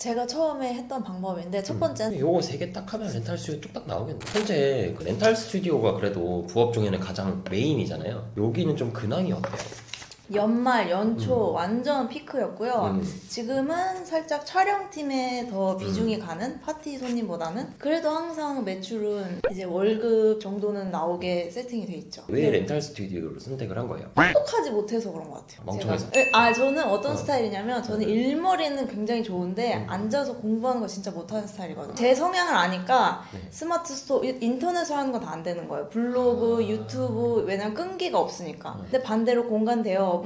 제가 처음에 했던 방법인데 첫 번째는 요거 3개 딱 하면 렌탈 스튜디오 뚝딱 나오겠네. 현재 그 렌탈 스튜디오가 그래도 부업 중에는 가장 메인이잖아요. 여기는 좀 근황이 어때요? 연말, 연초 완전 피크였고요. 지금은 살짝 촬영팀에 더 비중이 가는 파티 손님보다는 그래도 항상 매출은 이제 월급 정도는 나오게 세팅이 돼 있죠. 왜 렌탈 스튜디오를 선택을 한 거예요? 똑똑하지 못해서 그런 것 같아요. 멍청해서? 저는 어떤 스타일이냐면 저는 일머리는 굉장히 좋은데 앉아서 공부하는 거 진짜 못하는 스타일이거든요. 제 성향을 아니까 스마트 스토어, 인터넷으로 하는 건 다 안 되는 거예요. 블로그, 유튜브, 왜냐면 끈기가 없으니까. 근데 반대로 공간 대여업은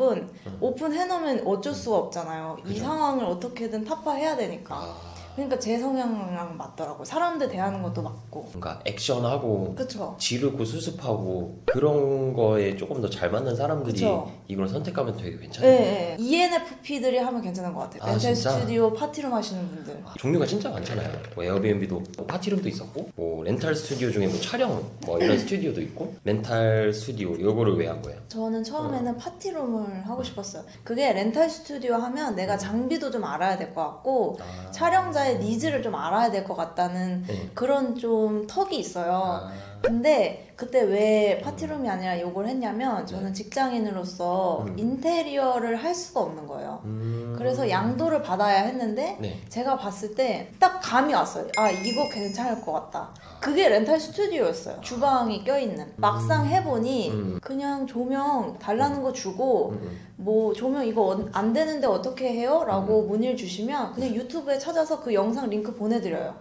오픈해놓으면 어쩔 수가 없잖아요. 그죠? 이 상황을 어떻게든 타파해야 되니까. 그러니까 제 성향랑 맞더라고요. 사람들 대하는 것도 맞고. 뭔가 액션하고 그쵸. 지르고 수습하고 그런 거에 조금 더 잘 맞는 사람들이 그쵸. 이걸 선택하면 되게 괜찮아요. 네, ENFP들이 하면 괜찮은 것 같아요. 렌탈 진짜? 스튜디오 파티룸 하시는 분들. 종류가 진짜 많잖아요. 뭐 에어비앤비도 뭐 파티룸도 있었고, 뭐 렌탈 스튜디오 중에 뭐 촬영 뭐 이런 스튜디오도 있고, 렌탈 스튜디오 요거를 왜 한 거예요? 저는 처음에는 파티룸을 하고 싶었어요. 그게 렌탈 스튜디오 하면 내가 장비도 좀 알아야 될 것 같고 촬영자의 니즈를 좀 알아야 될 것 같다는 그런 좀 턱이 있어요. 근데 그때 왜 파티룸이 아니라 요걸 했냐면 저는 직장인으로서 인테리어를 할 수가 없는 거예요. 그래서 양도를 받아야 했는데 제가 봤을 때 딱 감이 왔어요. 아, 이거 괜찮을 것 같다. 그게 렌탈 스튜디오였어요. 주방이 껴있는. 막상 해보니 그냥 조명 달라는 거 주고 뭐 조명 이거 안 되는데 어떻게 해요? 라고 문의를 주시면 그냥 유튜브에 찾아서 그 영상 링크 보내드려요.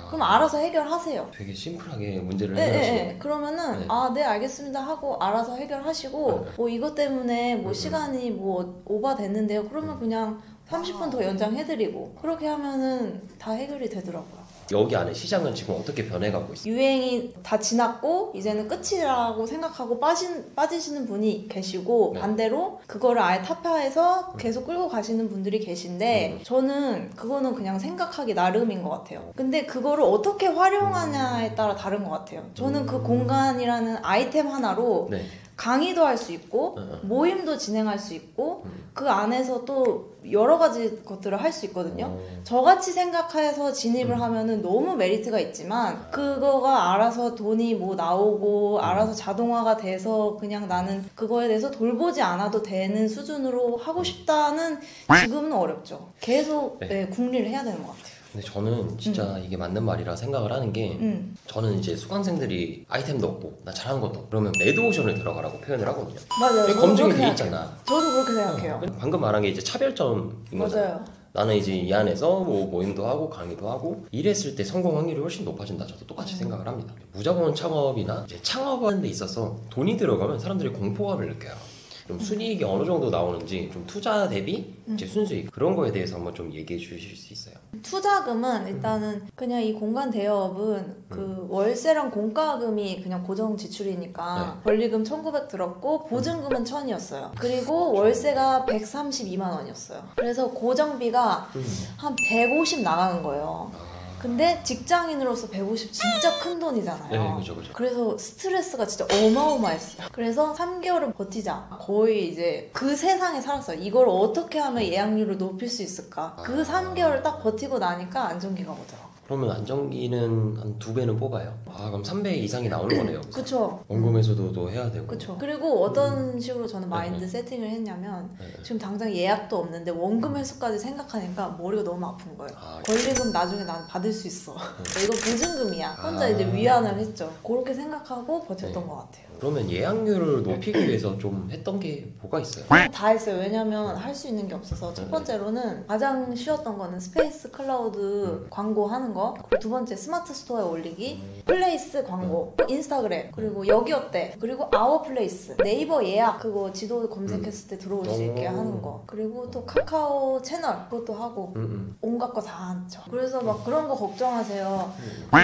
그럼 알아서 해결하세요. 되게 심플하게 문제를 해결하시네요. 그러면은 네 알겠습니다 하고 알아서 해결하시고 뭐 이것 때문에 뭐 시간이 뭐 오버 됐는데요. 그러면 그냥 30분 더 연장해드리고 그렇게 하면은 다 해결이 되더라고요. 여기 안에 시장은 지금 어떻게 변해가고 있어요? 유행이 다 지났고 이제는 끝이라고 생각하고 빠지시는 분이 계시고 반대로 그거를 아예 타파해서 계속 끌고 가시는 분들이 계신데 저는 그거는 그냥 생각하기 나름인 것 같아요. 근데 그거를 어떻게 활용하냐에 따라 다른 것 같아요. 저는 그 공간이라는 아이템 하나로 강의도 할 수 있고 모임도 진행할 수 있고 그 안에서 또 여러 가지 것들을 할 수 있거든요. 저같이 생각해서 진입을 하면은 너무 메리트가 있지만 그거가 알아서 돈이 뭐 나오고 알아서 자동화가 돼서 그냥 나는 그거에 대해서 돌보지 않아도 되는 수준으로 하고 싶다는 지금은 어렵죠. 계속 궁리를 해야 되는 것 같아요. 근데 저는 진짜 이게 맞는 말이라 생각을 하는 게 저는 이제 수강생들이 아이템도 없고 나 잘하는 것도 없고 그러면 레드오션을 들어가라고 표현을 하거든요. 맞아요. 검증이 돼 있잖아. 저도 그렇게 생각해요. 방금 말한 게 이제 차별점인 거잖아요. 맞아요. 나는 이제 이 안에서 뭐 모임도 하고 강의도 하고 이랬을 때 성공 확률이 훨씬 높아진다. 저도 똑같이 생각을 합니다. 무자본 창업이나 이제 창업하는 데 있어서 돈이 들어가면 사람들이 공포감을 느껴요. 좀 순이익이 어느 정도 나오는지 좀 투자 대비 이제 순수익 그런 거에 대해서 한번 좀 얘기해 주실 수 있어요? 투자금은 일단은 그냥 이 공간 대여업은 그 월세랑 공과금이 그냥 고정 지출이니까 권리금 1,900 들었고 보증금은 1,000이었어요. 그리고 월세가 132만 원이었어요. 그래서 고정비가 한 150 나가는 거예요. 근데 직장인으로서 150 진짜 큰 돈이잖아요. 그죠. 그래서 스트레스가 진짜 어마어마했어요. 그래서 3개월은 버티자. 거의 이제 그 세상에 살았어요. 이걸 어떻게 하면 예약률을 높일 수 있을까? 그 3개월을 딱 버티고 나니까 안정기가 오더라고요. 그러면 안정기는 한 2배는 뽑아요? 그럼 3배 이상이 나오는 거네요. 그쵸. 원금 회수도 해야 되고. 그쵸. 그리고 어떤 식으로 저는 마인드 세팅을 했냐면 지금 당장 예약도 없는데 원금 회수까지 생각하니까 머리가 너무 아픈 거예요. 권리금 나중에 나는 받을 수 있어. 이거 보증금이야. 혼자 이제 위안을 했죠. 그렇게 생각하고 버텼던 것 같아요. 그러면 예약률을 높이기 위해서 좀 했던 게 뭐가 있어요? 다 했어요. 왜냐면 할 수 있는 게 없어서. 첫 번째로는 가장 쉬웠던 거는 스페이스 클라우드 광고하는 거. 그리고 두 번째 스마트 스토어에 올리기, 플레이스 광고, 인스타그램, 그리고 여기 어때, 그리고 아워 플레이스, 네이버 예약 그거 지도 검색했을 때 들어올 수 있게 하는 거, 그리고 또 카카오 채널 그것도 하고 온갖 거 다 하죠. 그래서 막 그런 거 걱정하세요.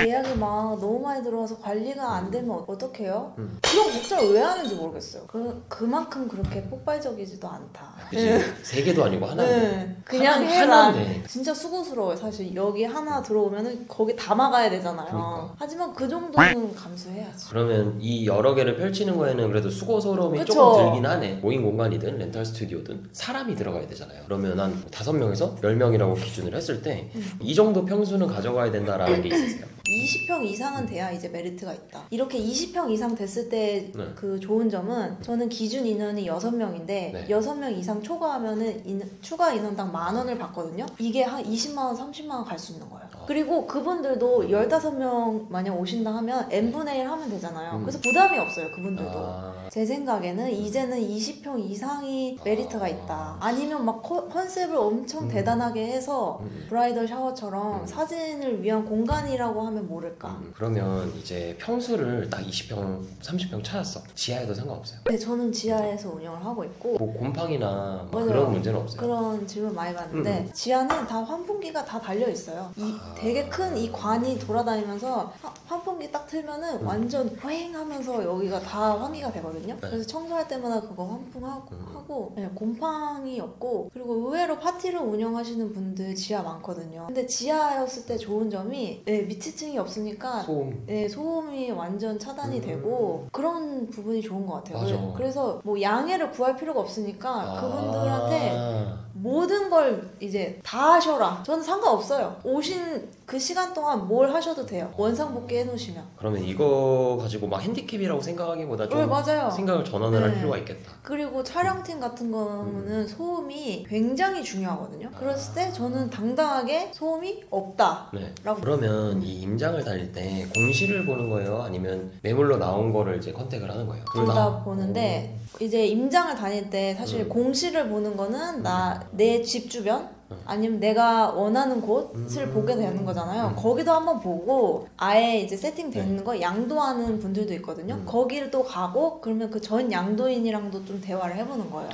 예약이 막 너무 많이 들어와서 관리가 안 되면 어떡해요? 그런 걱정을 왜 하는지 모르겠어요. 그만큼 그렇게 폭발적이지도 않다. 그치? 3개도 아니고 하나인데. 그냥 해라. 하나인데. 진짜 수고스러워요. 사실 여기 하나 들어오면 가면은 거기 다 막아야 되잖아요. 그러니까. 하지만 그 정도는 감수해야지. 그러면 이 여러 개를 펼치는 거에는 그래도 수고스러움이 그쵸. 조금 들긴 하네. 모임 공간이든 렌탈 스튜디오든 사람이 들어가야 되잖아요. 그러면 한 5명에서 10명이라고 기준을 했을 때 이 정도 평수는 가져가야 된다라는 게 있으세요? 20평 이상은 돼야 이제 메리트가 있다. 이렇게 20평 이상 됐을 때 그 좋은 점은 저는 기준 인원이 6명인데 네. 6명 이상 초과하면은 추가 인원당 10,000원을 받거든요. 이게 한 20만원, 30만원 갈 수 있는 거예요. 그리고 그분들도 15명 만약 오신다 하면 n분의 1 하면 되잖아요. 그래서 부담이 없어요, 그분들도. 제 생각에는 이제는 20평 이상이 메리트가 있다. 아니면 막 컨셉을 엄청 대단하게 해서 브라이덜 샤워처럼 사진을 위한 공간이라고 하면 모를까. 그러면 이제 평수를 딱 20평, 30평 찾았어. 지하에도 상관없어요? 네, 저는 지하에서 운영을 하고 있고 뭐 곰팡이나 뭐 맞아요. 그런 문제는 없어요? 그런 질문 많이 받는데 지하는 다 환풍기가 다 달려 있어요. 되게 큰 이 관이 돌아다니면서 환풍기 딱 틀면은 완전 휑하면서 여기가 다 환기가 되거든요. 그래서 청소할 때마다 그거 환풍하고 네, 곰팡이 없고, 그리고 의외로 파티를 운영하시는 분들 지하 많거든요. 근데 지하였을 때 좋은 점이 밑에 층이 없으니까 소음. 소음이 완전 차단이 되고 그런 부분이 좋은 것 같아요. 맞아. 그래서 뭐 양해를 구할 필요가 없으니까 그분들한테 모든 걸 이제 다 하셔라. 저는 상관없어요. 오신 그 시간 동안 뭘 하셔도 돼요. 원상복귀 해놓으시면. 그러면 이거 가지고 막 핸디캡이라고 생각하기보다 좀 맞아요. 생각을 전환을 할 필요가 있겠다. 그리고 촬영팀 같은 거는 소음이 굉장히 중요하거든요. 그랬을 때 저는 당당하게 소음이 없다. 네. 라고. 그러면 이 임장을 다닐 때 공시를 보는 거예요? 아니면 매물로 나온 거를 이제 컨택을 하는 거예요? 둘 다 보는데 이제 임장을 다닐 때 사실 공시를 보는 거는 내 집 주변 아니면 내가 원하는 곳을 보게 되는 거잖아요. 거기도 한번 보고 아예 이제 세팅되는 거 양도하는 분들도 있거든요. 거기를 또 가고 그러면 그 전 양도인이랑도 좀 대화를 해보는 거예요.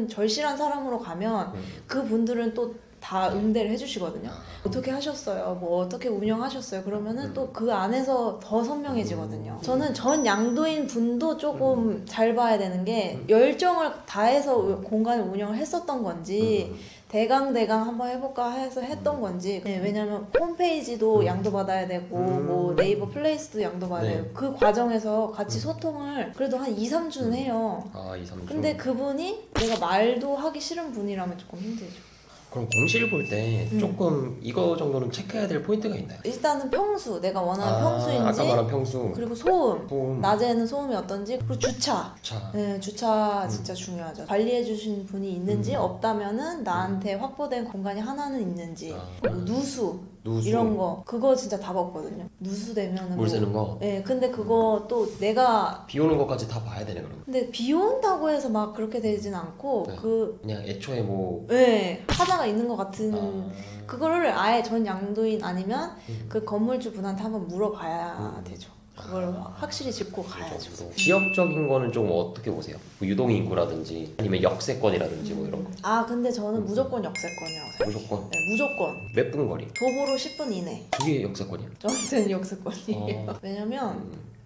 절실한 사람으로 가면 그 분들은 또 다 응대를 해주시거든요. 어떻게 하셨어요? 뭐 어떻게 운영하셨어요? 그러면은 또 그 안에서 더 선명해지거든요. 저는 전 양도인 분도 조금 잘 봐야 되는 게 열정을 다해서 공간을 운영을 했었던 건지 대강 한번 해볼까 해서 했던 건지. 왜냐면 홈페이지도 양도받아야 되고 뭐 네이버 플레이스도 양도받아야 되고 그 과정에서 같이 소통을 그래도 한 2-3주는 해요. 2-3주. 근데 그분이 내가 말도 하기 싫은 분이라면 조금 힘들죠. 그럼 공시를 볼 때 조금 이거 정도는 체크해야 될 포인트가 있나요? 일단은 평수, 내가 원하는 평수인지, 아까 말한 평수. 그리고 소음. 낮에는 소음이 어떤지, 그리고 주차. 네, 주차 진짜 중요하죠. 관리해 주신 분이 있는지 없다면은 나한테 확보된 공간이 하나는 있는지, 그리고 누수. 이런 거 그거 진짜 답 없거든요. 누수되면은 물 새는 거. 네, 근데 그거 또 내가 비 오는 것까지 다 봐야 되네 그러면. 근데 비 온다고 해서 막 그렇게 되진 않고 그냥 애초에 뭐 하자가 있는 것 같은 그거를 아예 전 양도인 아니면 그 건물주 분한테 한번 물어봐야 되죠. 그걸 확실히 짚고 가야죠. 지역적인 거는 좀 어떻게 보세요? 뭐 유동 인구라든지 아니면 역세권이라든지 뭐 이런 거. 근데 저는 무조건 역세권이라고 생각해요. 무조건? 네, 무조건. 몇 분 거리? 도보로 10분 이내. 그게 역세권이야? 저한테는 역세권이에요. 왜냐면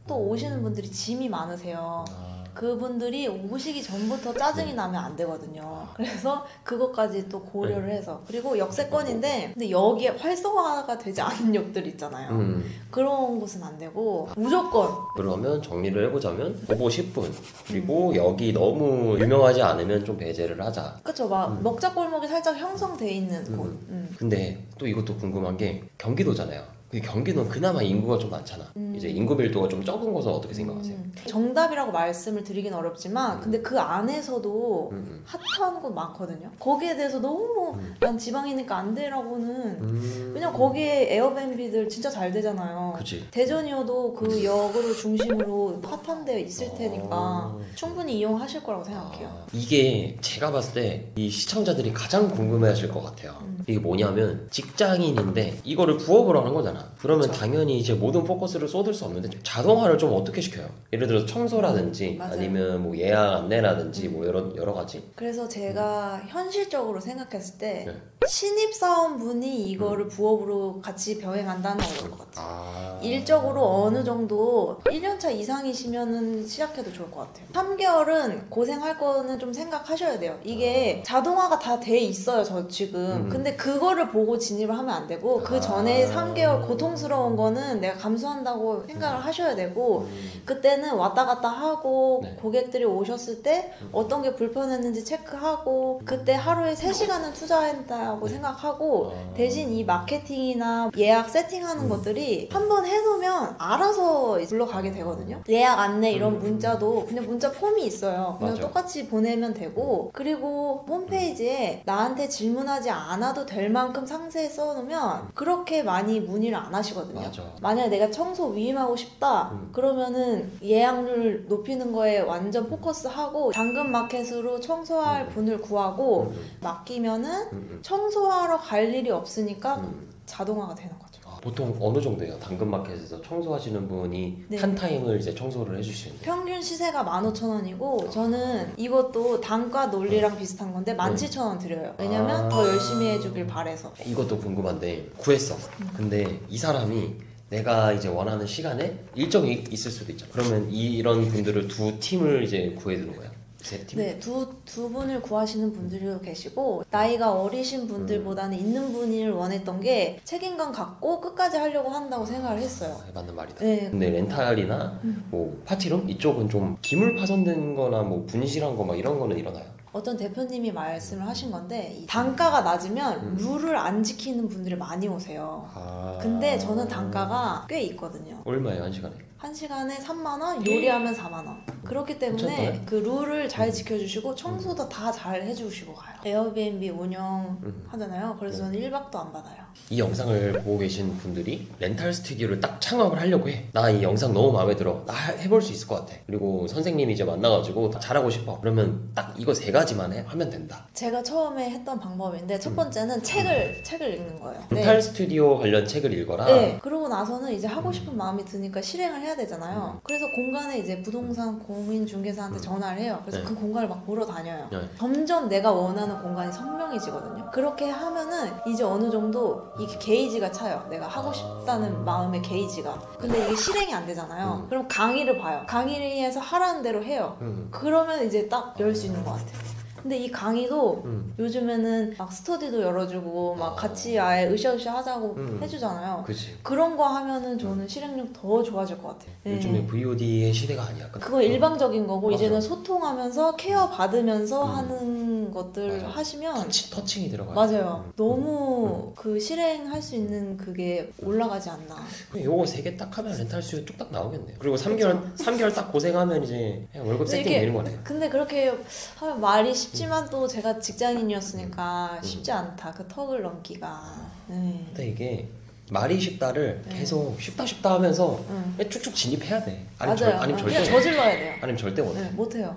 또 오시는 분들이 짐이 많으세요. 그분들이 오시기 전부터 짜증이 나면 안 되거든요. 그래서 그것까지 또 고려를 해서. 그리고 역세권인데 근데 여기에 활성화가 되지 않은 역들 있잖아요. 그런 곳은 안 되고 무조건. 그러면 정리를 해보자면 도보 10분 그리고 여기 너무 유명하지 않으면 좀 배제를 하자. 그쵸. 막 먹자골목이 살짝 형성돼 있는 곳. 근데 또 이것도 궁금한 게 경기도잖아요. 경기도는 그나마 인구가 좀 많잖아. 이제 인구 밀도가 좀 적은 것은 어떻게 생각하세요? 정답이라고 말씀을 드리긴 어렵지만 근데 그 안에서도 핫한 곳 많거든요. 거기에 대해서 너무 난 지방이니까 안 돼라고는 왜냐면 거기에 에어비앤비들 진짜 잘 되잖아요. 그치. 대전이어도 그 역으로 중심으로 핫한 데 있을 테니까 충분히 이용하실 거라고 생각해요. 이게 제가 봤을 때 이 시청자들이 가장 궁금해하실 것 같아요. 이게 뭐냐면 직장인인데 이거를 부업으로 하는 거잖아. 그러면 그쵸. 당연히 이제 모든 포커스를 쏟을 수 없는데 자동화를 좀 어떻게 시켜요? 예를 들어서 청소라든지 아니면 뭐 예약 안내라든지 뭐 여러 가지. 그래서 제가 현실적으로 생각했을 때 신입사원분이 이거를 부업으로 같이 병행한다는 건 어려울 것 같아요. 일적으로 어느 정도 1년차 이상이시면은 시작해도 좋을 것 같아요. 3개월은 고생할 거는 좀 생각하셔야 돼요. 이게 자동화가 다 돼 있어요, 저 지금. 근데 그거를 보고 진입을 하면 안 되고 그 전에 3개월 고통스러운 거는 내가 감수한다고 생각을 하셔야 되고 그때는 왔다 갔다 하고 네. 고객들이 오셨을 때 어떤 게 불편했는지 체크하고 그때 하루에 3시간은 투자한다고 생각하고 대신 이 마케팅이나 예약 세팅하는 것들이 한번 해놓으면 알아서 불러가게 되거든요. 예약 안내 이런 문자도 그냥 문자 폼이 있어요. 그냥 맞아. 똑같이 보내면 되고 그리고 홈페이지에 나한테 질문하지 않아도 될 만큼 상세히 써놓으면 그렇게 많이 문의를 안 하시거든요. 맞아. 만약에 내가 청소 위임하고 싶다 그러면은 예약률 높이는 거에 완전 포커스하고 당근마켓으로 청소할 분을 구하고 맡기면은 청소하러 갈 일이 없으니까 자동화가 되는 거죠. 보통 어느 정도예요? 당근마켓에서 청소하시는 분이 네. 한 타임을 이제 청소를 해주시는데 평균 시세가 15,000원이고 저는 이것도 단가 논리랑 비슷한 건데 17,000원 드려요. 왜냐면 더 열심히 해주길 바래서. 이것도 궁금한데 구했어. 근데 이 사람이 내가 이제 원하는 시간에 일정이 있을 수도 있잖아. 그러면 이런 분들을 두 팀을 이제 구해두는 거야? 세 팀? 네, 두 분을 구하시는 분들도 계시고 나이가 어리신 분들보다는 있는 분을 원했던 게 책임감 갖고 끝까지 하려고 한다고 생각을 했어요. 맞는 말이다. 네. 근데 렌탈이나 뭐 파티룸 이쪽은 좀 기물 파손된 거나 뭐 분실한 거 막 이런 거는 일어나요? 어떤 대표님이 말씀을 하신 건데 이 단가가 낮으면 룰을 안 지키는 분들이 많이 오세요. 근데 저는 단가가 꽤 있거든요. 얼마예요 한 시간에? 1시간에 3만원, 요리하면 4만원. 그렇기 때문에 괜찮네. 그 룰을 잘 지켜주시고 청소도 다 잘 해주시고 가요. 에어비앤비 운영하잖아요. 그래서 저는 1박도 안 받아요. 이 영상을 보고 계신 분들이 렌탈 스튜디오를 딱 창업을 하려고 해. 나 이 영상 너무 마음에 들어. 나 해볼 수 있을 것 같아. 그리고 선생님이 이제 만나가지고 잘하고 싶어. 그러면 딱 이거 3가지만 하면 된다. 제가 처음에 했던 방법인데 첫 번째는 책을 읽는 거예요. 렌탈 스튜디오 관련 책을 읽어라. 네. 그러고 나서는 이제 하고 싶은 마음이 드니까 실행을 해야 되잖아요. 그래서 공간에 이제 부동산 공인중개사한테 전화를 해요. 그래서 네. 그 공간을 막 보러 다녀요. 네. 점점 내가 원하는 공간이 선명해지거든요. 그렇게 하면은 이제 어느 정도 이게 게이지가 차요. 내가 하고 싶다는 마음의 게이지가. 근데 이게 실행이 안 되잖아요. 그럼 강의를 봐요. 강의에서 하라는 대로 해요. 그러면 이제 딱 열 수 있는 것 같아요. 근데 이 강의도 요즘에는 막 스터디도 열어주고 막 같이 아예 으쌰으쌰 하자고 해주잖아요. 그치. 그런 거 하면은 저는 실행력 더 좋아질 것 같아요. 네. 요즘에 VOD의 시대가 아니야. 그거 일방적인 거고 맞아. 이제는 소통하면서 케어 받으면서 하는 것들 맞아. 하시면 터칭이 들어가요. 맞아요. 너무 그 실행할 수 있는 그게 올라가지 않나. 요거 3개 딱 하면 렌탈 수요 뚝딱 나오겠네요. 그리고 3개월 딱 고생하면 이제 그냥 월급 근데 세팅 이게- 되는 거네요. 근데 그렇게 하면 말이 쉽지만 또 제가 직장인이었으니까 쉽지 않다. 그 턱을 넘기가. 네. 근데 이게 말이 쉽다를 계속 쉽다 하면서 응. 쭉쭉 진입해야 돼. 맞아요. 아니면 그냥 절대 저질러야 돼요. 아니면 절대 못해. 네, 못해요.